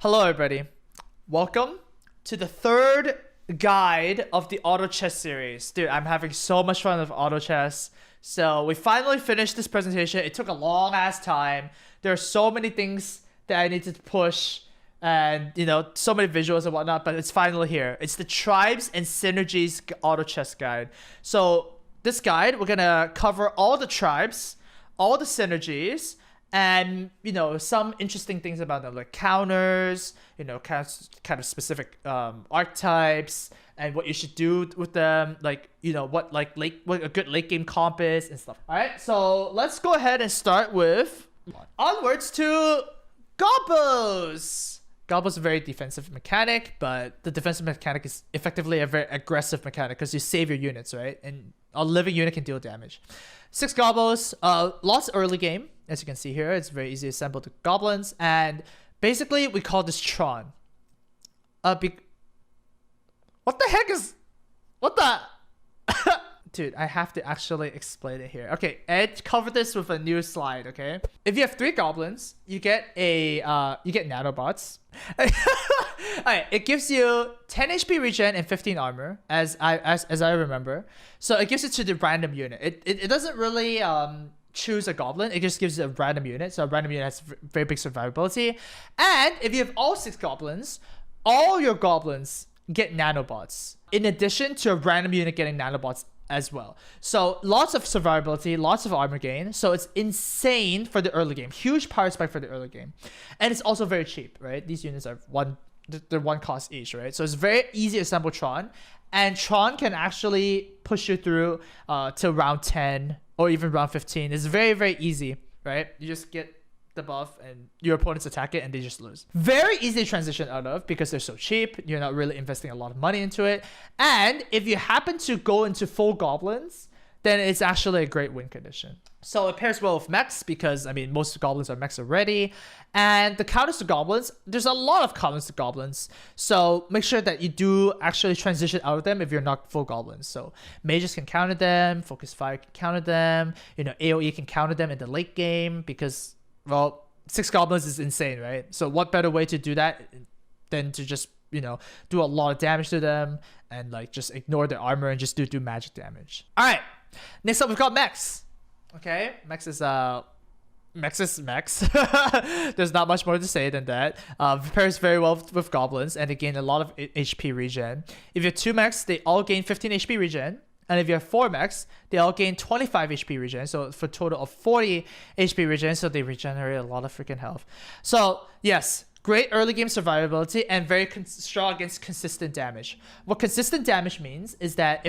Hello everybody, welcome to the third guide of the Auto Chess series. Dude, I'm having so much fun with Auto Chess. So we finally finished this presentation. It took a long ass time. There are so many things that I needed to push and so many visuals and whatnot, but it's finally here. It's the Tribes and Synergies Auto Chess guide. So this guide, we're gonna cover all the tribes, all the synergies, and some interesting things about them, like counters, kind of specific archetypes, and what you should do with them, like what a good late game comp is and stuff. All right, so let's go ahead and start with onwards to Gobos. Gobos is a very defensive mechanic, but the defensive mechanic is effectively a very aggressive mechanic because you save your units, right? And a living unit can deal damage. 6 Gobos, lots early game. As you can see here, it's very easy to assemble the goblins. And basically, we call this Tron. What the heck is... What the... Dude, I have to actually explain it here. Okay, Ed covered this with a new slide, okay? If you have 3 goblins, you get nanobots. Alright, it gives you 10 HP regen and 15 armor, as I remember. So it gives it to the random unit. It doesn't really choose a goblin. It just gives you a random unit. So a random unit has very big survivability. And if you have all 6 goblins, all your goblins get nanobots, in addition to a random unit getting nanobots as well. So lots of survivability, lots of armor gain. So it's insane for the early game. Huge power spike for the early game. And it's also very cheap, right? These units are they're one cost each, right? So it's very easy to assemble Tron. And Tron can actually push you through to round 10 or even round 15. It's very, very easy, right? You just get the buff and your opponents attack it and they just lose. Very easy to transition out of because they're so cheap. You're not really investing a lot of money into it. And if you happen to go into full goblins, then it's actually a great win condition. So it pairs well with mechs because, most goblins are mechs already. And the counters to goblins, there's a lot of counters to goblins. So make sure that you do actually transition out of them if you're not full goblins. So mages can counter them, focus fire can counter them, AoE can counter them in the late game because, well, 6 goblins is insane, right? So what better way to do that than to just, do a lot of damage to them and just ignore their armor and just do magic damage. All right. Next up, we've got mechs. Okay, mechs is mechs. There's not much more to say than that. Pairs very well with goblins, and they gain a lot of HP regen. If you have 2 mechs, they all gain 15 HP regen. And if you have 4 mechs, they all gain 25 HP regen. So for a total of 40 HP regen, so they regenerate a lot of freaking health. So yes, great early game survivability and very strong against consistent damage. What consistent damage means is that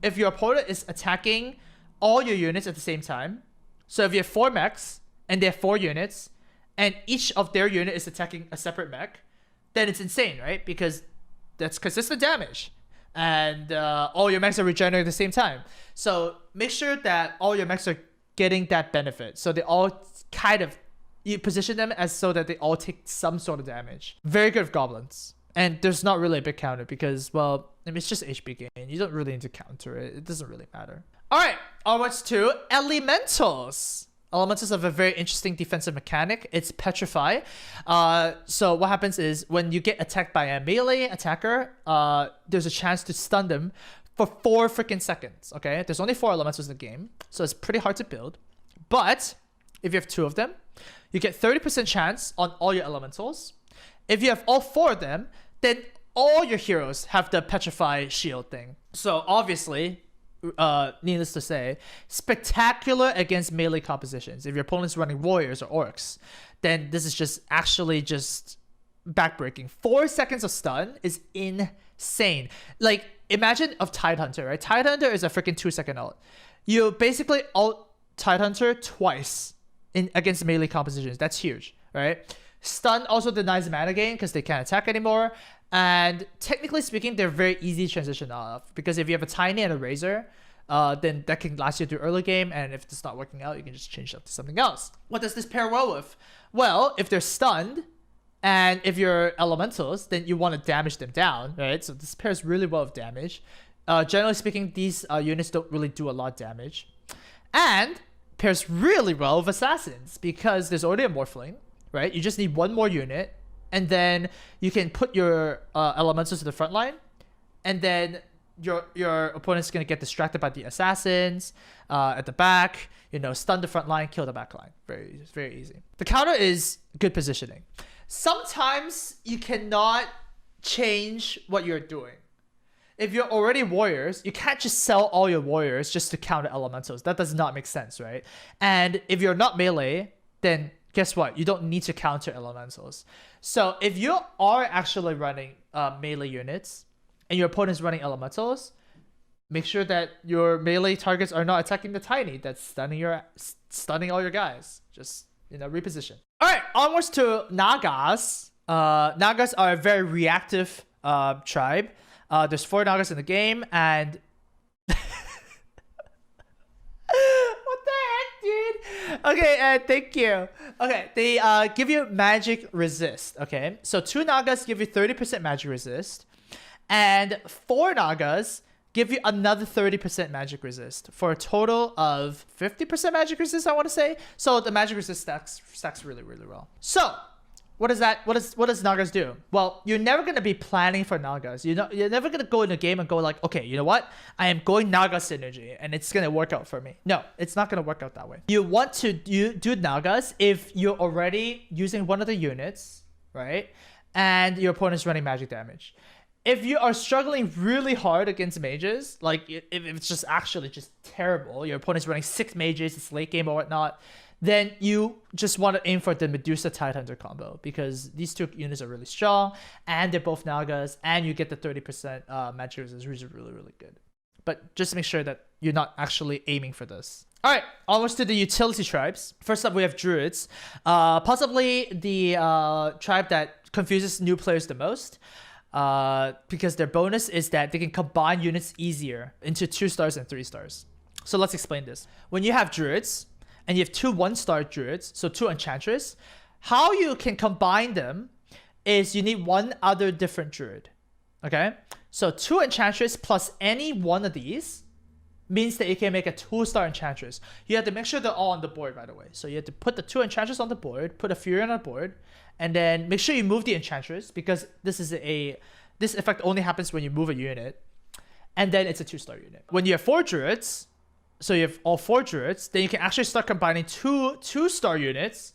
if your opponent is attacking all your units at the same time, so if you have 4 mechs and they have 4 units, and each of their unit is attacking a separate mech, then it's insane, right? Because that's consistent damage. And all your mechs are regenerating at the same time. So make sure that all your mechs are getting that benefit. So they all you position them as so that they all take some sort of damage. Very good with goblins. And there's not really a big counter because, well, it's just HP gain. You don't really need to counter it. It doesn't really matter. All right, onwards to Elementals. Elementals have a very interesting defensive mechanic. It's Petrify. So what happens is when you get attacked by a melee attacker, there's a chance to stun them for 4 freaking seconds, okay? There's only 4 elementals in the game, so it's pretty hard to build. But if you have 2 of them, you get 30% chance on all your elementals. If you have all 4 of them, then all your heroes have the Petrify shield thing. So obviously, needless to say, spectacular against melee compositions. If your opponent's running warriors or orcs, then this is just backbreaking. 4 seconds of stun is insane. Like, imagine of Tidehunter, right? Tidehunter is a freaking 2-second ult. You basically ult Tidehunter twice against melee compositions. That's huge, right? Stun also denies mana gain because they can't attack anymore. And technically speaking, they're very easy to transition out of because if you have a Tiny and a Razor, then that can last you through early game. And if it's not working out, you can just change up to something else. What does this pair well with? Well, if they're stunned and if you're elementals, then you want to damage them down, right? So this pairs really well with damage. Generally speaking, these units don't really do a lot of damage. And pairs really well with assassins because there's already a Morphling, right? You just need 1 more unit and then you can put your elementals to the front line, and then your opponent's gonna get distracted by the assassins at the back. Stun the front line, kill the back line. Very easy. The counter is good positioning. Sometimes you cannot change what you're doing. If you're already warriors, you can't just sell all your warriors just to counter elementals. That does not make sense, right? And if you're not melee, then guess what? You don't need to counter elementals. So if you are actually running melee units and your opponent is running elementals, make sure that your melee targets are not attacking the tiny that's stunning all your guys. Just, reposition. All right, onwards to Nagas. Nagas are a very reactive tribe. There's 4 Nagas in the game, and what the heck, dude? Okay, thank you. Okay, they give you magic resist. Okay, so 2 Nagas give you 30% magic resist, and 4 Nagas give you another 30% magic resist for a total of 50% magic resist, I want to say. So the magic resist stacks really well. So what does Nagas do? Well, you're never going to be planning for Nagas. You're never going to go in a game and go like, okay, you know what? I am going Naga synergy and it's going to work out for me. No, it's not going to work out that way. You want to do Nagas if you're already using one of the units, right? And your opponent's running magic damage. If you are struggling really hard against mages, like if it's just actually just terrible, your opponent's running 6 mages, it's late game or whatnot, then you just want to aim for the Medusa Tidehunter combo, because these 2 units are really strong and they're both Nagas, and you get the 30% magic resist, which is really good. But just make sure that you're not actually aiming for this. All right, onwards to the utility tribes. First up, we have druids, possibly the tribe that confuses new players the most. Because their bonus is that they can combine units easier into 2 stars and 3 stars. So let's explain this. When you have druids and you have 2 1-star druids, so 2 enchantress, how you can combine them is you need 1 other different druid. Okay, so 2 enchantress plus any one of these means that you can make a 2-star enchantress. You have to make sure they're all on the board, by the way. So you have to put the 2 enchantress on the board, put a fury on the board, and then make sure you move the enchantress, because this effect only happens when you move a unit, and then it's a 2-star unit. When you have 4 druids, so you have all 4 druids, then you can actually start combining 2 2-star units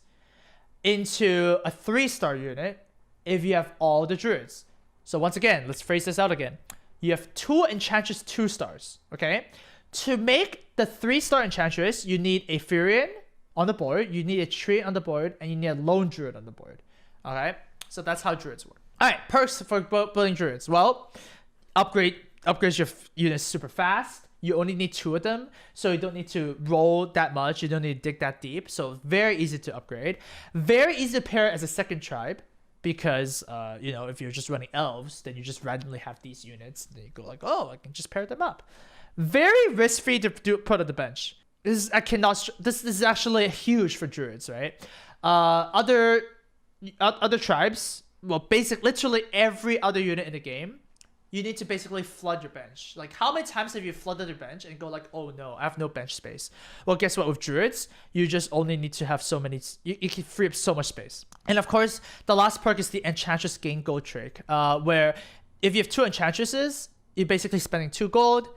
into a 3-star unit if you have all the druids. So once again, let's phrase this out again. You have 2 enchantress 2 stars, okay? To make the 3-star enchantress, you need a Furion on the board, you need a Tree on the board, and you need a Lone Druid on the board. Okay, so that's how druids work. All right, perks for building druids. Well, upgrades your units super fast. You only need 2 of them, so you don't need to roll that much. You don't need to dig that deep. So very easy to upgrade. Very easy to pair as a second tribe, because if you're just running elves, then you just randomly have these units. Then you go like, oh, I can just pair them up. Very risk-free to put on the bench. This is actually huge for druids, right? Other tribes, well, literally every other unit in the game, you need to basically flood your bench. Like, how many times have you flooded your bench and go like, oh no, I have no bench space? Well, guess what? With druids, you just only need to have so many. You can free up so much space. And of course, the last perk is the Enchantress gain gold trick, where if you have 2 enchantresses, you're basically spending 2 gold.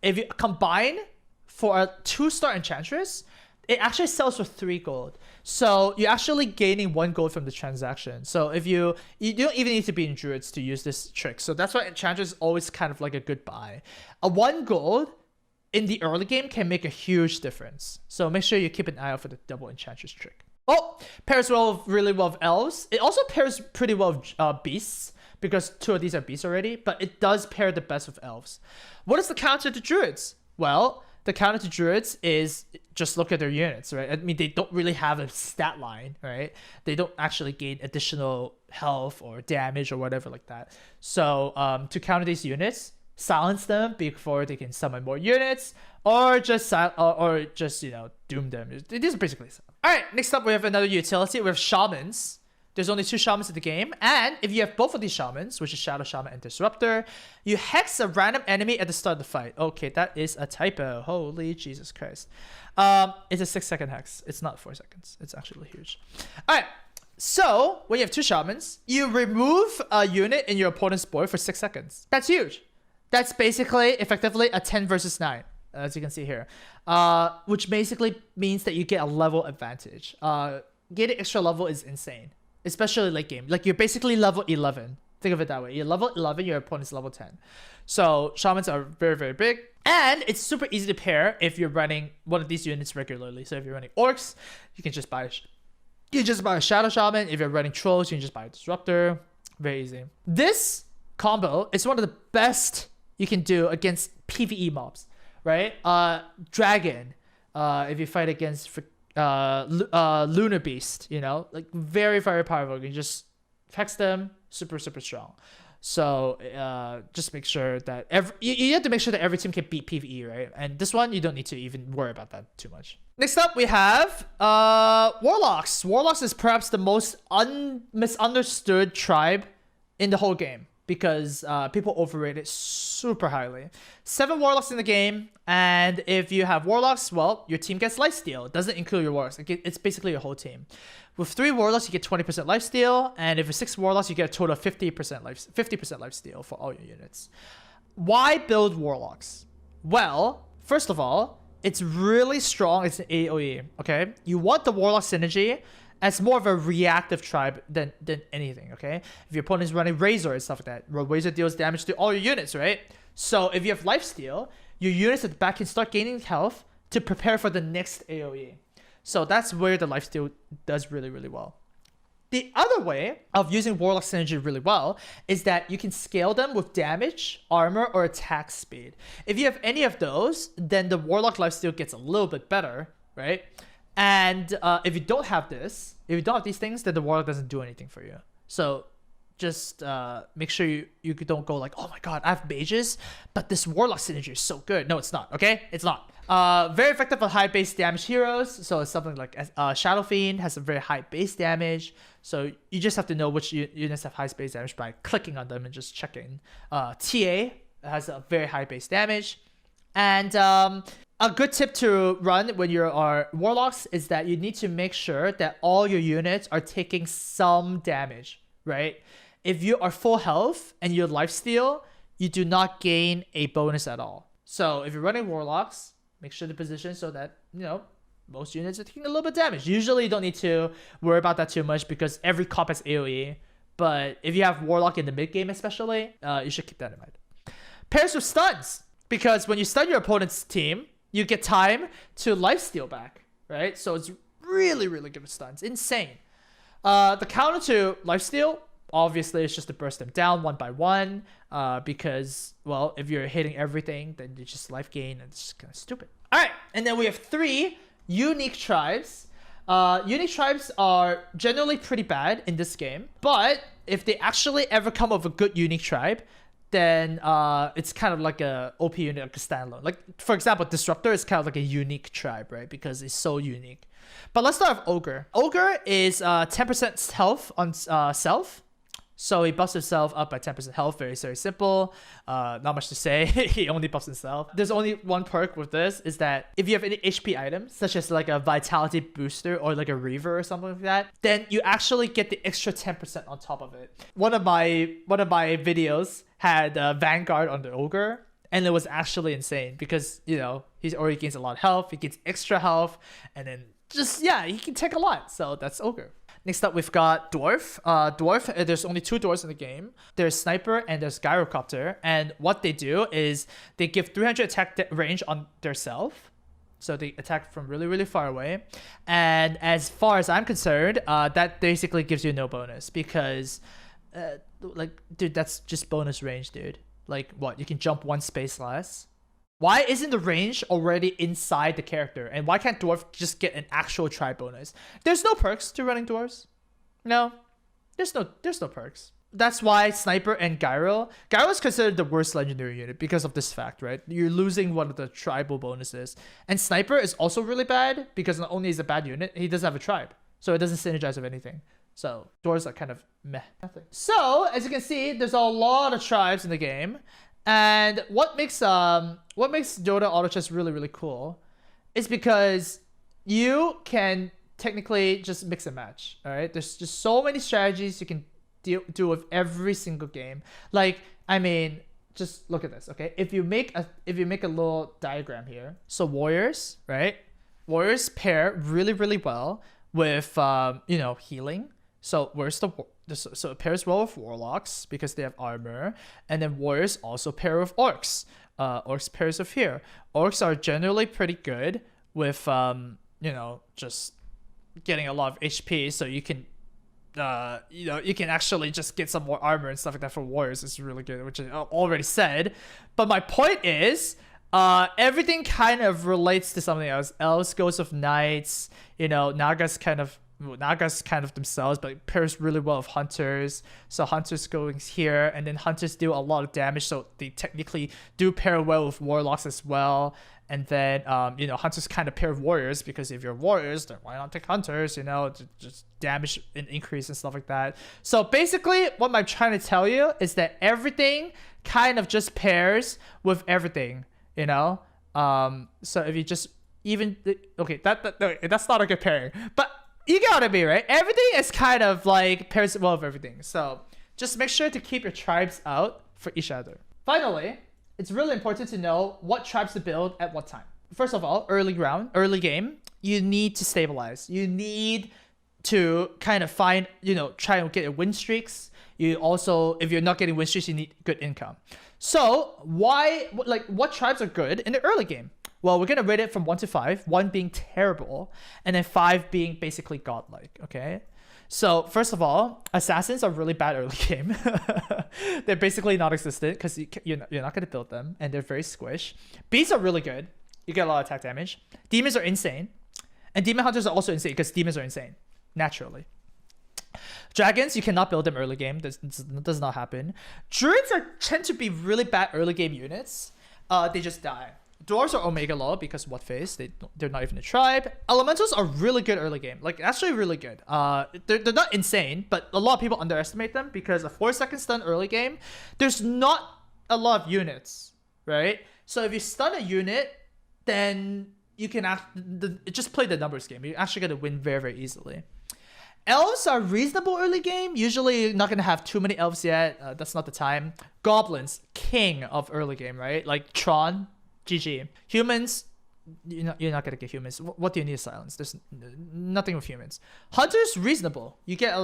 If you combine for a 2-star enchantress, it actually sells for 3 gold. So you're actually gaining 1 gold from the transaction. So if you don't even need to be in druids to use this trick. So that's why enchantress is always kind of like a good buy. A 1 gold in the early game can make a huge difference. So make sure you keep an eye out for the double enchantress trick. Oh, pairs really well with elves. It also pairs pretty well with beasts, because 2 of these are beasts already, but it does pair the best with elves. What is the counter to druids? Well, the counter to druids is just look at their units, right? I mean, they don't really have a stat line, right? They don't actually gain additional health or damage or whatever like that. So to counter these units, silence them before they can summon more units, or just doom them. These are basically some. All right, next up we have another utility. We have shamans. There's only 2 shamans in the game, and if you have both of these shamans, which is Shadow Shaman and Disruptor, you hex a random enemy at the start of the fight. Okay, that is a typo. Holy Jesus Christ. It's a 6-second hex. It's not 4 seconds. It's actually huge. All right, So when you have 2 shamans, you remove a unit in your opponent's board for 6 seconds. That's huge. That's basically effectively a 10 versus 9, as you can see here, which basically means that you get a level advantage. Getting extra level is insane, especially late game. Like, you're basically level 11. Think of it that way. You're level 11, your opponent's level 10. So shamans are very, very big. And it's super easy to pair if you're running one of these units regularly. So if you're running orcs, you can just buy a shadow shaman. If you're running trolls, you can just buy a disruptor. Very easy. This combo is one of the best you can do against PvE mobs, right? Dragon, if you fight against Lunar Beast, you know, like very, very powerful. You can just hex them, super, super strong. So just make sure that you have to make sure that every team can beat PvE, right? And this one, you don't need to even worry about that too much. Next up, we have Warlocks. Warlocks is perhaps the most misunderstood tribe in the whole game, because people overrate it super highly. 7 Warlocks in the game, and if you have Warlocks, well, your team gets lifesteal. It doesn't include your Warlocks. It's basically your whole team. With 3 Warlocks, you get 20% lifesteal, and if it's 6 Warlocks, you get a total of 50% lifesteal for all your units. Why build Warlocks? Well, first of all, it's really strong. It's an AoE, okay? You want the Warlock synergy as more of a reactive tribe than anything, okay? If your opponent is running Razor and stuff like that, Razor deals damage to all your units, right? So if you have lifesteal, your units at the back can start gaining health to prepare for the next AoE. So that's where the lifesteal does really, really well. The other way of using Warlock synergy really well is that you can scale them with damage, armor, or attack speed. If you have any of those, then the Warlock lifesteal gets a little bit better, right? And if you don't have this, if you don't have these things, then the Warlock doesn't do anything for you. So just make sure you don't go like, oh my god, I have mages, but this Warlock synergy is so good. No, it's not, okay? It's not. Very effective on high base damage heroes. So it's something like Shadow Fiend has a very high base damage. So you just have to know which units have high base damage by clicking on them and just checking. TA has a very high base damage. And a good tip to run when you are Warlocks is that you need to make sure that all your units are taking some damage, right? If you are full health and you're lifesteal, you do not gain a bonus at all. So if you're running Warlocks, make sure to position so that, you know, most units are taking a little bit of damage. Usually you don't need to worry about that too much because every comp has AoE. But if you have Warlock in the mid game especially, you should keep that in mind. Pairs with stuns, because when you stun your opponent's team, you get time to lifesteal back, right? So it's really, really good with stuns. Insane. The counter to lifesteal, obviously, it's just to burst them down one by one, because, well, if you're hitting everything, then you just life gain, and it's just kind of stupid. All right, and then we have 3 unique tribes. Unique tribes are generally pretty bad in this game, but if they actually ever come up with a good unique tribe, then it's kind of like a OP unit, like a standalone. Like, for example, Disruptor is kind of like a unique tribe, right? Because it's so unique. But let's start with Ogre. Ogre is 10% health on self. So he buffs himself up by 10% health. Very, very simple. Not much to say. He only buffs himself. There's only one perk with this, is that if you have any HP items, such as like a Vitality Booster or like a Reaver or something like that, then you actually get the extra 10% on top of it. One of my videos had Vanguard on the Ogre, and it was actually insane because, you know, he already gains a lot of health. He gets extra health, and then just, yeah, he can take a lot. So that's Ogre. Next up, we've got Dwarf. Dwarf, there's only 2 dwarves in the game. There's Sniper and there's Gyrocopter. And what they do is they give 300 attack range on their self. So they attack from really, really far away. And as far as I'm concerned, that basically gives you no bonus because, like, dude, that's just bonus range, dude. Like, what? You can jump 1 space less. Why isn't the range already inside the character? And why can't Dwarf just get an actual tribe bonus? There's no perks to running Dwarves. No. There's no perks. That's why Sniper and Gyro is considered the worst legendary unit because of this fact, right? You're losing one of the tribal bonuses. And Sniper is also really bad because not only is it a bad unit, he doesn't have a tribe. So it doesn't synergize with anything. So Dwarves are kind of meh. Nothing. So, as you can see, there's a lot of tribes in the game. And what makes Dota Auto Chess really, really cool is because you can technically just mix and match. All right, there's just so many strategies you can do with every single game. Like, I mean, just look at this. Okay, if you make a little diagram here, so warriors, right? Warriors pair really well with healing. So so it pairs well with warlocks because they have armor, and then warriors also pair with orcs. Orcs pairs with here. Orcs are generally pretty good with just getting a lot of HP, so you can you can actually just get some more armor and stuff like that for warriors. It's really good, which I already said. But my point is, everything kind of relates to something else. Elves goes with knights, Nagas kind of themselves, but it pairs really well with hunters. So hunters going here, and then hunters do a lot of damage, so they technically do pair well with warlocks as well. And then hunters kind of pair with warriors, because if you're warriors, then why not take hunters? Just damage and increase and stuff like that. So basically, what I'm trying to tell you is that everything kind of just pairs with everything. So if you just that's not a good pairing, but you get what I mean, right? Everything is kind of like pairs well with everything. So just make sure to keep your tribes out for each other. Finally, it's really important to know what tribes to build at what time. First of all, early game, you need to stabilize. You need to kind of find, try and get your win streaks. You also, if you're not getting win streaks, you need good income. So what tribes are good in the early game? Well, we're going to rate it from 1 to 5, 1 being terrible, and then 5 being basically godlike, okay? So first of all, assassins are really bad early game. They're basically non-existent because you're not going to build them, and they're very squish. Beasts are really good. You get a lot of attack damage. Demons are insane. And demon hunters are also insane because demons are insane, naturally. Dragons, you cannot build them early game. This does not happen. Druids tend to be really bad early game units. They just die. Dwarves are Omega Law because what phase? They're not even a tribe. Elementals are really good early game. Like, actually really good. They're not insane, but a lot of people underestimate them because a 4-second stun early game, there's not a lot of units, right? So if you stun a unit, then you can just play the numbers game. You're actually going to win very easily. Elves are reasonable early game. Usually you're not going to have too many elves yet. That's not the time. Goblins, king of early game, right? Like Tron, GG. Humans, you're not going to get humans. What do you need to silence? There's nothing with humans. Hunters, reasonable. You get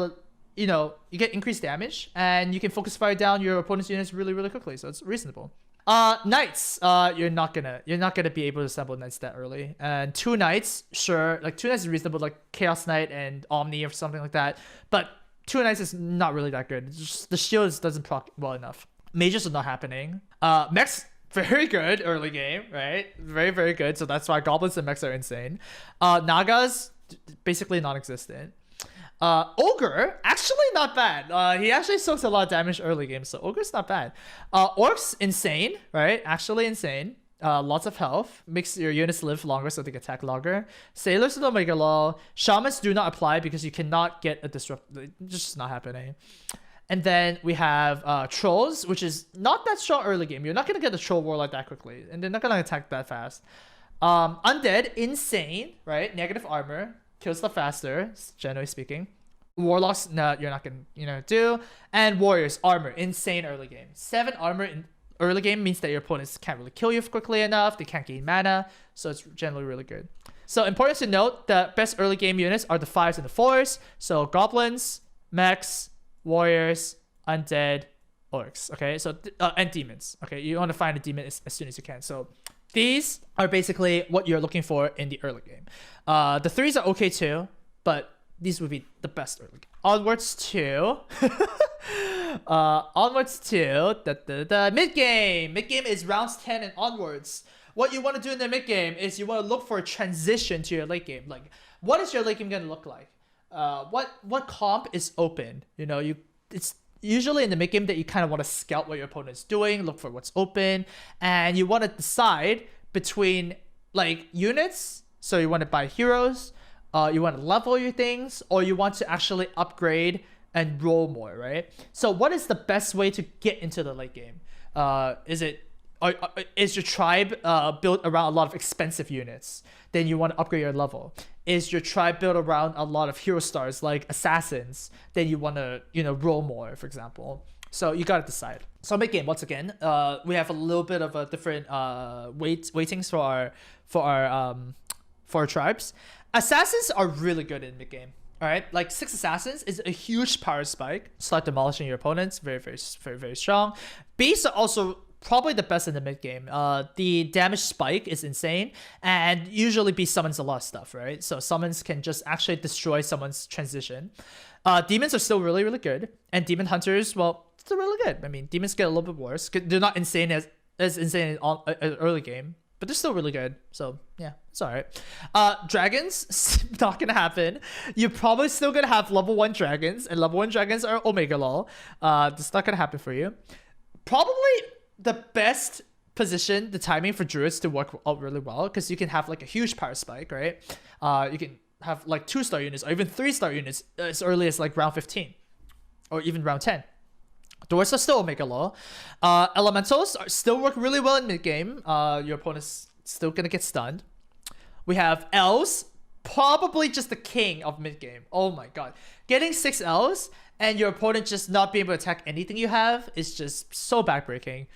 you get increased damage, and you can focus fire down your opponent's units really quickly, so it's reasonable. Knights, you're not gonna be able to assemble knights that early. And 2 knights, sure, like 2 knights is reasonable, like Chaos Knight and Omni or something like that. But 2 knights is not really that good. It's just the shield doesn't proc well enough. Mages are not happening. Mechs, very good early game, right? Very good. So that's why goblins and mechs are insane. Nagas, basically non-existent. Ogre, actually not bad. He actually soaks a lot of damage early game, so Ogre's not bad. Orcs, insane, right? Actually insane. Lots of health. Makes your units live longer so they can attack longer. Sailors with Omega Law. Shamans do not apply because you cannot get a disrupt. It's just not happening. And then we have Trolls, which is not that strong early game. You're not going to get the Troll Warlord that quickly, and they're not going to attack that fast. Undead, insane, right? Negative armor. Kills stuff faster, generally speaking. Warlocks, no, you're not gonna do. And warriors, armor, insane early game. 7 armor in early game means that your opponents can't really kill you quickly enough. They can't gain mana, so it's generally really good. So important to note, the best early game units are the 5s and the 4s. So goblins, mechs, warriors, undead, orcs. Okay, so and demons. Okay, you want to find a demon as soon as you can. So these are basically what you're looking for in the early game. The 3s are okay too, but these would be the best early game. Onwards to the mid game. Mid game is rounds 10 and onwards. What you want to do in the mid game is you want to look for a transition to your late game. Like, what is your late game gonna look like? What comp is open? It's usually in the mid game that you kind of want to scout what your opponent's doing, look for what's open, and you want to decide between like units. So you want to buy heroes, you want to level your things, or you want to actually upgrade and roll more, right? So what is the best way to get into the late game? Is your tribe built around a lot of expensive units? Then you want to upgrade your level. is your tribe built around a lot of hero stars like assassins, then you want to, roll more, for example. So you got to decide. So mid game, once again, we have a little bit of a different weightings for our tribes. Assassins are really good in mid game. All right, like 6 assassins is a huge power spike. Start demolishing your opponents. Very, very, very, very strong. Beasts are also probably the best in the mid game. The damage spike is insane, and usually Beast summons a lot of stuff, right? So summons can just actually destroy someone's transition. Demons are still really, really good, and demon hunters, well, still really good. I mean, demons get a little bit worse. They're not insane as insane in early game, but they're still really good. So yeah, it's all right. Dragons, not gonna happen. You're probably still gonna have level 1 dragons, and level 1 dragons are Omega Law. It's not gonna happen for you. Probably the best position, the timing for druids to work out really well, because you can have like a huge power spike, right? You can have like 2-star units or even 3-star units as early as like round 15 or even round 10. Dwarves are still Omega Law. Elementals still work really well in mid game. Your opponent's still gonna get stunned. We have elves, probably just the king of mid game. Oh my god, getting 6 elves and your opponent just not being able to attack anything you have is just so backbreaking.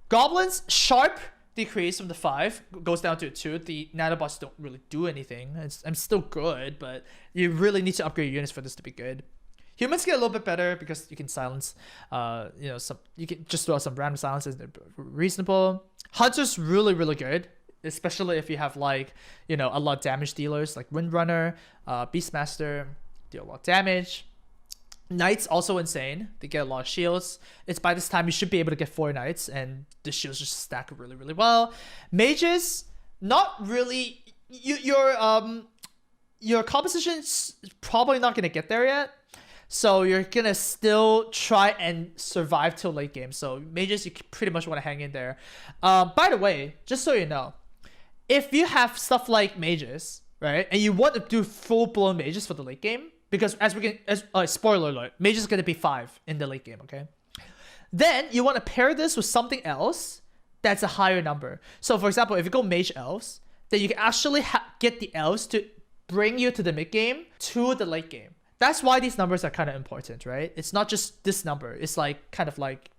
Goblins, sharp decrease from the 5 goes down to a 2. The nanobots don't really do anything. I'm still good, but you really need to upgrade your units for this to be good. Humans get a little bit better because you can silence, you can just throw out some random silences. They're reasonable. Hunters really, really good, especially if you have like, a lot of damage dealers like Windrunner, Beastmaster, deal a lot of damage. Knights also insane. They get a lot of shields. It's by this time you should be able to get 4 knights, and the shields just stack really, really well. Mages, not really. Your composition's probably not gonna get there yet. So you're gonna still try and survive till late game. So mages, you pretty much want to hang in there. By the way, just so you know, if you have stuff like mages, right, and you want to do full-blown mages for the late game, because spoiler alert, mage is gonna be 5 in the late game, okay? Then you want to pair this with something else that's a higher number. So for example, if you go mage elves, then you can actually get the elves to bring you to the mid game to the late game. That's why these numbers are kind of important, right? It's not just this number. It's like kind of like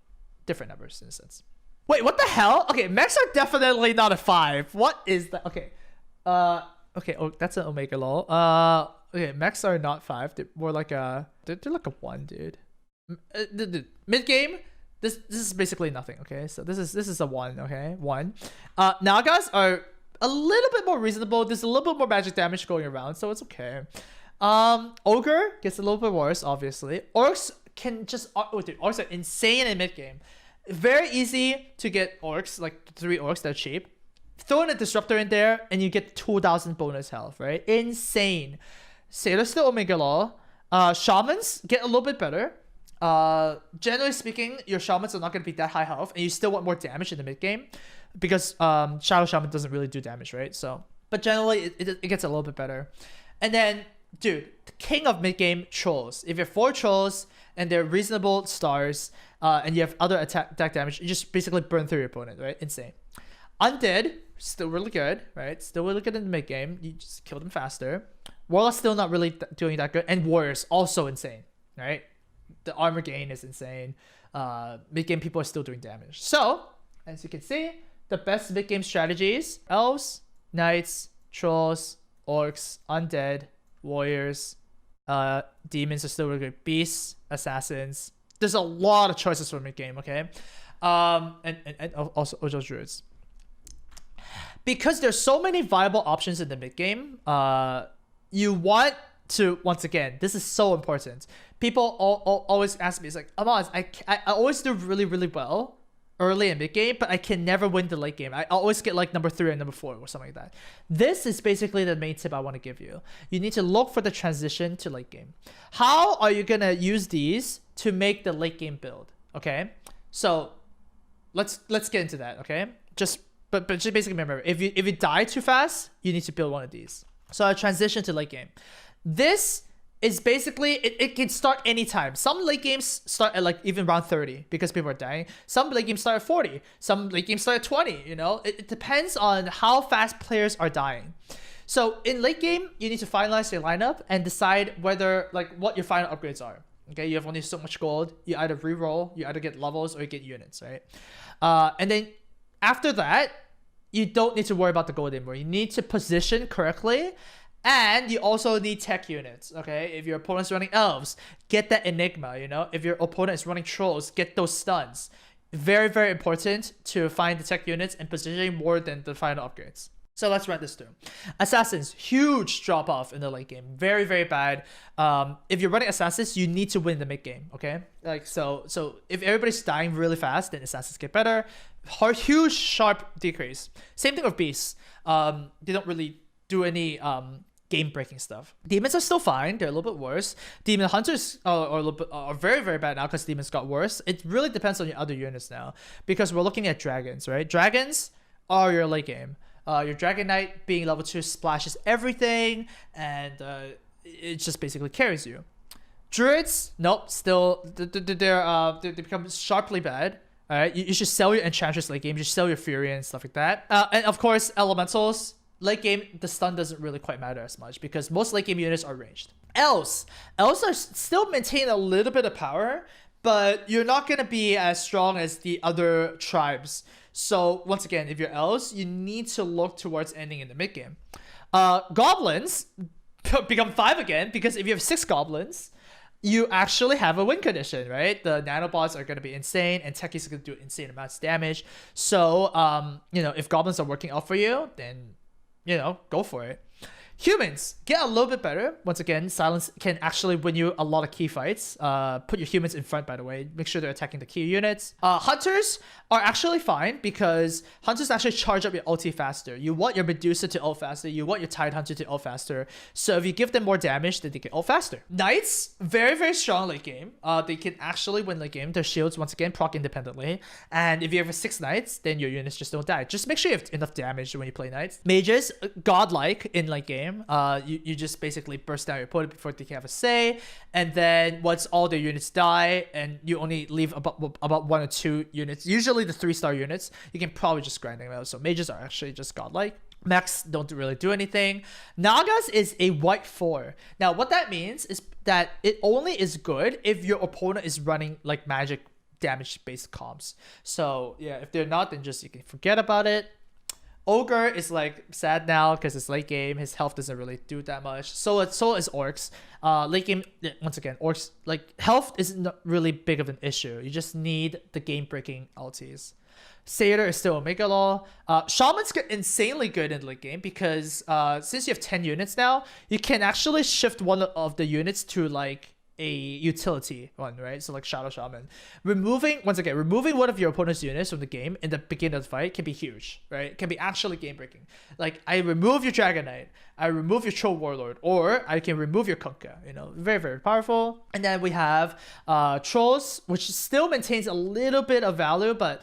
different numbers in a sense. Wait, what the hell? Okay, mechs are definitely not a 5. What is that? Okay. Okay, oh, that's an Omega Law. Okay, mechs are not 5. They're more like they're like a 1, dude. Mid game, this is basically nothing, okay? So this is a 1, okay? 1. Nagas are a little bit more reasonable. There's a little bit more magic damage going around, so it's okay. Ogre gets a little bit worse, obviously. Orcs can just orcs are insane in mid game. Very easy to get orcs, like 3 orcs that are cheap. Throw in a disruptor in there and you get 2,000 bonus health, right? Insane. Sailors still Omega Law. Shamans get a little bit better. Generally speaking, your shamans are not going to be that high health, and you still want more damage in the mid game because Shadow Shaman doesn't really do damage, right? So, but generally it gets a little bit better. And then, dude, the king of mid game, trolls. If you have 4 trolls and they're reasonable stars, and you have other attack damage, you just basically burn through your opponent, right? Insane. Undead, still really good, right? Still really good in the mid game. You just kill them faster. Warlock's still not really doing that good. And warriors, also insane, right? The armor gain is insane. Mid game people are still doing damage. So, as you can see, the best mid game strategies: elves, knights, trolls, orcs, undead, warriors, demons are still really good. Beasts, assassins. There's a lot of choices for mid game, okay? And also druids. Because there's so many viable options in the mid game, you want to, once again, this is so important. People always ask me, it's like, Amaz, I always do really, really well early in mid game, but I can never win the late game. I always get like number 3 and number 4 or something like that. This is basically the main tip I want to give you. You need to look for the transition to late game. How are you gonna use these to make the late game build? Okay, so let's get into that. Okay, but just basically remember, if you die too fast, you need to build one of these. So a transition to late game. This is basically, it can start anytime. Some late games start at like even round 30 because people are dying. Some late games start at 40. Some late games start at 20, you know? It depends on how fast players are dying. So in late game, you need to finalize your lineup and decide whether like what your final upgrades are. Okay, you have only so much gold. You either reroll, you either get levels, or you get units, right? And then after that, you don't need to worry about the gold anymore. You need to position correctly, and you also need tech units. Okay, if your opponent's running elves, get that enigma. You know, if your opponent is running trolls, get those stuns. Very, very important to find the tech units and positioning more than the final upgrades. So let's run this through. Assassins, huge drop off in the late game. Very, very bad. If you're running assassins, you need to win the mid game. Okay, like so if everybody's dying really fast, then assassins get better. Huge sharp decrease. Same thing with beasts. They don't really do any game breaking stuff. Demons are still fine. They're a little bit worse. Demon hunters are very, very bad now because demons got worse. It really depends on your other units now, because we're looking at dragons, right? Dragons are your late game. Your Dragon Knight being level 2 splashes everything, and it just basically carries you. Druids, nope, still they become sharply bad. All right, you should sell your Enchantress late game. You should sell your Fury and stuff like that. And of course, Elementals late game, the stun doesn't really quite matter as much because most late game units are ranged. Elves are still maintain a little bit of power, but you're not gonna be as strong as the other tribes. So once again, if you're elves, you need to look towards ending in the mid game. Goblins become 5 again because if you have 6 goblins, you actually have a win condition, right? The nanobots are going to be insane, and techies are going to do insane amounts of damage. So, you know, if goblins are working out for you, then, you know, go for it. Humans get a little bit better. Once again, silence can actually win you a lot of key fights. Put your humans in front, by the way. Make sure they're attacking the key units. Hunters are actually fine because hunters actually charge up your ulti faster. You want your Medusa to ult faster. You want your Tide Hunter to ult faster. So if you give them more damage, then they can ult faster. Knights, very, very strong late game. They can actually win late game. Their shields, once again, proc independently. And if you have 6 knights, then your units just don't die. Just make sure you have enough damage when you play knights. Mages, godlike in late game. You just basically burst down your opponent before they can have a say, and then once all their units die and you only leave about 1 or 2 units, usually the 3-star units, you can probably just grind them out. So mages are actually just godlike. Mechs don't really do anything. Nagas is a white 4. Now what that means is that it only is good if your opponent is running like magic damage based comps. So yeah, if they're not, then just you can forget about it. Ogre is like sad now because it's late game. His health doesn't really do that much. So is Orcs. Late game, once again, Orcs, like health isn't really big of an issue. You just need the game breaking ultis. Satyr is still Omega Law. Shamans get insanely good in late game because since you have 10 units now, you can actually shift one of the units to like a utility one, right? So like Shadow Shaman. Removing one of your opponent's units from the game in the beginning of the fight can be huge, right? It can be actually game breaking. Like I remove your Dragon Knight, I remove your Troll Warlord, or I can remove your Kunkka, you know, very, very powerful. And then we have Trolls, which still maintains a little bit of value, but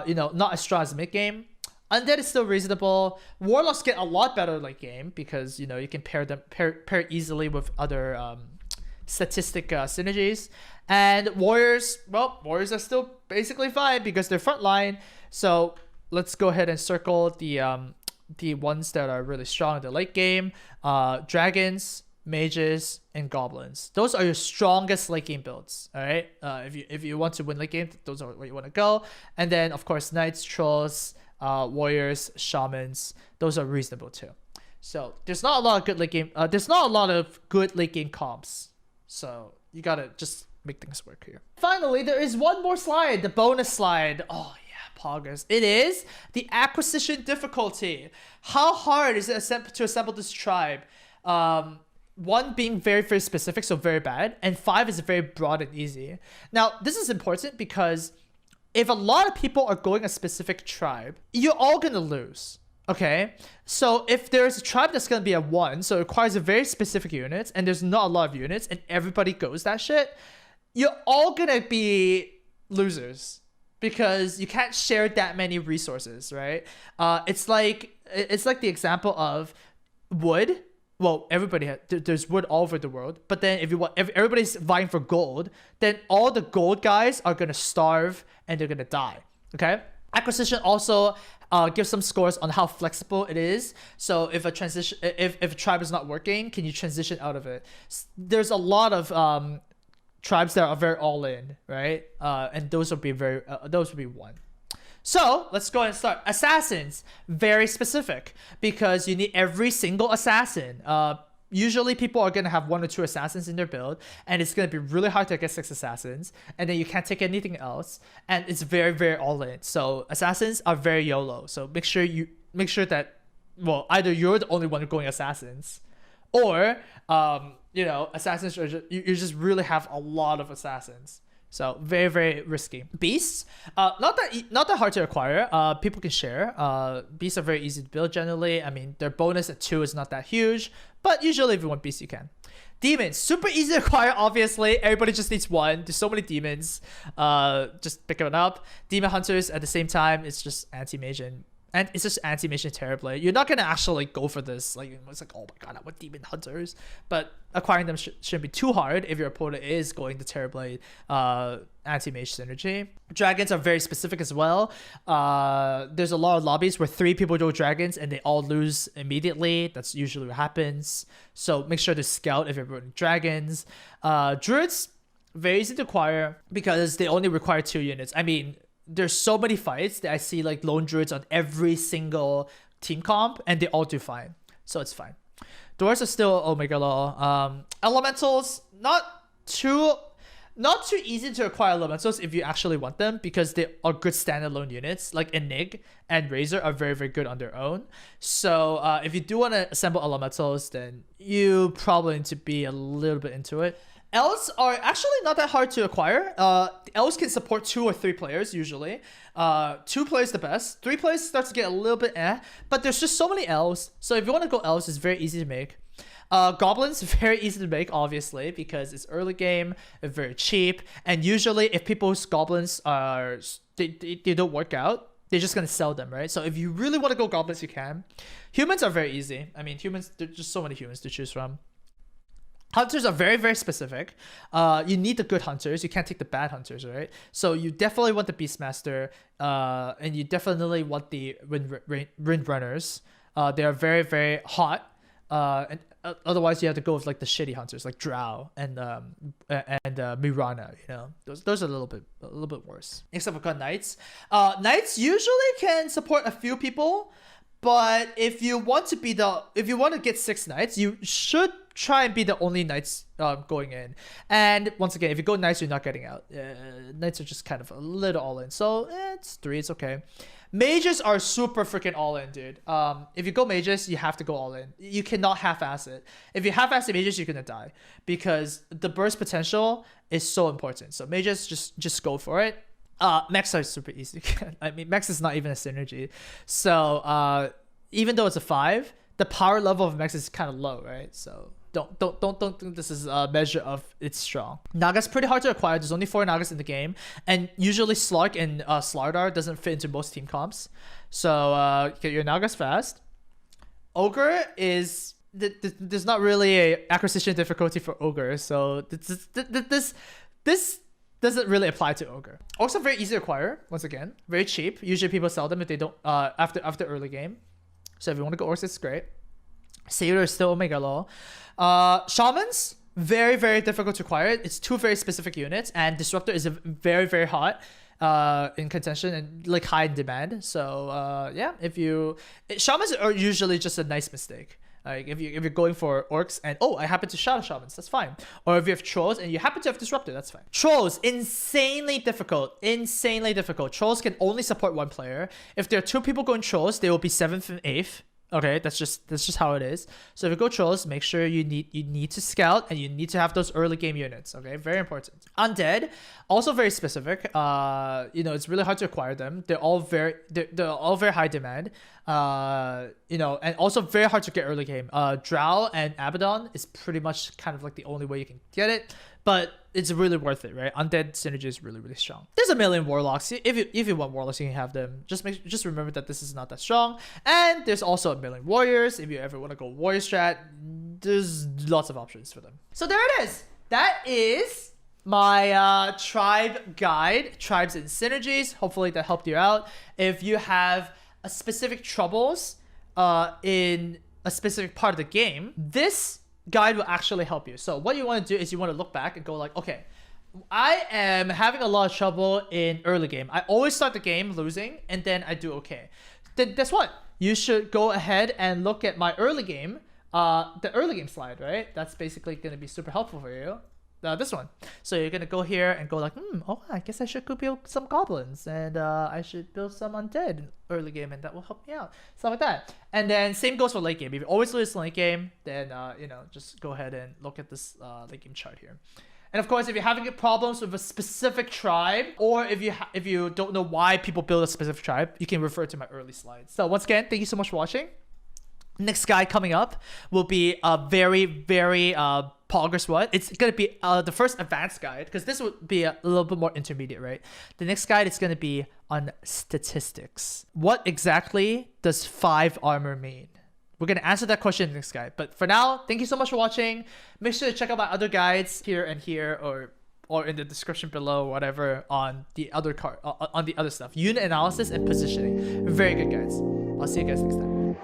you know, not as strong as mid game. Undead is still reasonable. Warlocks get a lot better late game because, you know, you can pair easily with other statistic synergies. And warriors, well, warriors are still basically fine because they're frontline. So let's go ahead and circle the ones that are really strong in the late game. Dragons, mages, and goblins. Those are your strongest late game builds. All right. If you want to win late game, those are where you want to go. And then of course knights, trolls, warriors, shamans. Those are reasonable too. So there's not a lot of good late game. There's not a lot of good late game comps. So you gotta just make things work here. Finally, there is one more slide, the bonus slide. Oh yeah, poggers. It is the acquisition difficulty. How hard is it to assemble this tribe? 1 being very, very specific, so very bad, and 5 is very broad and easy. Now, this is important because if a lot of people are going a specific tribe, you're all gonna lose. Okay, so if there's a tribe that's gonna be a 1, so it requires a very specific units, and there's not a lot of units, and everybody goes that shit, you're all gonna be losers because you can't share that many resources, right? It's like the example of wood. Well, there's wood all over the world, but then if everybody's vying for gold, then all the gold guys are gonna starve and they're gonna die. Okay. Acquisition also gives some scores on how flexible it is. So if a tribe is not working, can you transition out of it? There's a lot of tribes that are very all in, right? And those would be one. So let's go and start. Assassins, very specific because you need every single assassin. Usually people are going to have 1 or 2 assassins in their build, and it's going to be really hard to get 6 assassins, and then you can't take anything else, and it's very, very all in. So assassins are very YOLO. So make sure that, well, either you're the only one going assassins, or assassins are you just really have a lot of assassins. So very, very risky. Beasts, not that hard to acquire. People can share. Beasts are very easy to build generally. I mean, their bonus at 2 is not that huge, but usually if you want beasts, you can. Demons, super easy to acquire, obviously. Everybody just needs 1. There's so many demons. Just pick it up. Demon hunters at the same time, it's just anti-mage and it's just anti-mage and Terrorblade. You're not gonna actually go for this. Like, it's like, oh my god, I want demon hunters. But acquiring them shouldn't be too hard if your opponent is going to Terrorblade anti-mage synergy. Dragons are very specific as well. There's a lot of lobbies where 3 people do dragons and they all lose immediately. That's usually what happens. So make sure to scout if you're running dragons. Druids, very easy to acquire because they only require 2 units. I mean, there's so many fights that I see like lone druids on every single team comp and they all do fine. So it's fine. Dwarves are still Omega Law. Elementals, not too easy to acquire elementals if you actually want them because they are good standalone units. Like Enig and Razor are very, very good on their own. So if you do want to assemble elementals, then you probably need to be a little bit into it. Elves are actually not that hard to acquire. Elves can support 2 or 3 players usually. 2 players the best. 3 players starts to get a little bit but there's just so many elves. So if you want to go elves, it's very easy to make. Goblins, very easy to make, obviously, because it's early game, it's very cheap, and usually if people's goblins are they don't work out, they're just gonna sell them, right? So if you really want to go goblins, you can. Humans are very easy. I mean, humans, there's just so many humans to choose from. Hunters are very, very specific. You need the good hunters. You can't take the bad hunters, right? So you definitely want the Beastmaster, and you definitely want the Wind Runners. They are very, very hot. And otherwise, you have to go with like the shitty hunters, like Drow and Mirana. You know, those are a little bit worse. Except for Knights. Knights usually can support a few people. But if you want to get 6 knights, you should try and be the only knights going in. And once again, if you go knights, you're not getting out. Knights are just kind of a little all in. So it's 3, it's okay. Mages are super freaking all in, dude. If you go mages, you have to go all in. You cannot half-ass it. If you half-ass the mages, you're gonna die because the burst potential is so important. So mages, just go for it. Mechs are super easy. I mean, Mechs is not even a synergy. So even though it's a 5, the power level of Mechs is kind of low, right? So don't think this is a measure of it's strong. Naga's pretty hard to acquire. There's only 4 Nagas in the game, and usually Slark and Slardar doesn't fit into most team comps. So get your Nagas fast. Ogre is there's not really a acquisition difficulty for Ogre, so this doesn't really apply to Ogre. Also very easy to acquire, once again. Very cheap. Usually people sell them if they don't after early game. So if you want to go Orcs, it's great. Sailor is still Omega Law. Shamans, very, very difficult to acquire. It's 2 very specific units, and Disruptor is very, very hot in contention and like high in demand. So yeah, Shamans are usually just a nice mistake. Like if you're going for orcs and I happen to shadow shamans, that's fine. Or if you have trolls and you happen to have disruptor, that's fine. Trolls, insanely difficult. Trolls can only support 1 player. If there are 2 people going trolls, they will be 7th and 8th. Okay, that's just how it is. So if you go trolls, make sure you need to scout and you need to have those early game units. Okay, very important. Undead, also very specific. It's really hard to acquire them. They're all very high demand. And also very hard to get early game. Drow and Abaddon is pretty much kind of like the only way you can get it. But it's really worth it, right? Undead synergy is really, really strong. There's a million warlocks. If you want warlocks, you can have them. Just remember that this is not that strong. And there's also a million warriors. If you ever want to go warrior strat, there's lots of options for them. So there it is. That is my tribe guide, tribes and synergies. Hopefully that helped you out. If you have a specific troubles in a specific part of the game, this guide will actually help you. So what you want to do is you want to look back and go like, okay, I am having a lot of trouble in early game. I always start the game losing and then I do okay. Then guess what? You should go ahead and look at my early game, the early game slide, right? That's basically going to be super helpful for you. This one. So you're going to go here and go like, oh, I guess I should go build some goblins and I should build some undead in early game and that will help me out. Stuff like that. And then same goes for late game. If you always lose late game, then, just go ahead and look at this late game chart here. And of course, if you're having problems with a specific tribe, or if you don't know why people build a specific tribe, you can refer to my early slides. So once again, thank you so much for watching. Next guide coming up will be a very, very progress one. It's going to be the first advanced guide, because this would be a little bit more intermediate, right? The next guide is going to be on statistics. What exactly does 5 armor mean? We're going to answer that question in the next guide. But for now, thank you so much for watching. Make sure to check out my other guides here and here, or in the description below, whatever, on the other on the other stuff. Unit analysis and positioning. Very good guides. I'll see you guys next time.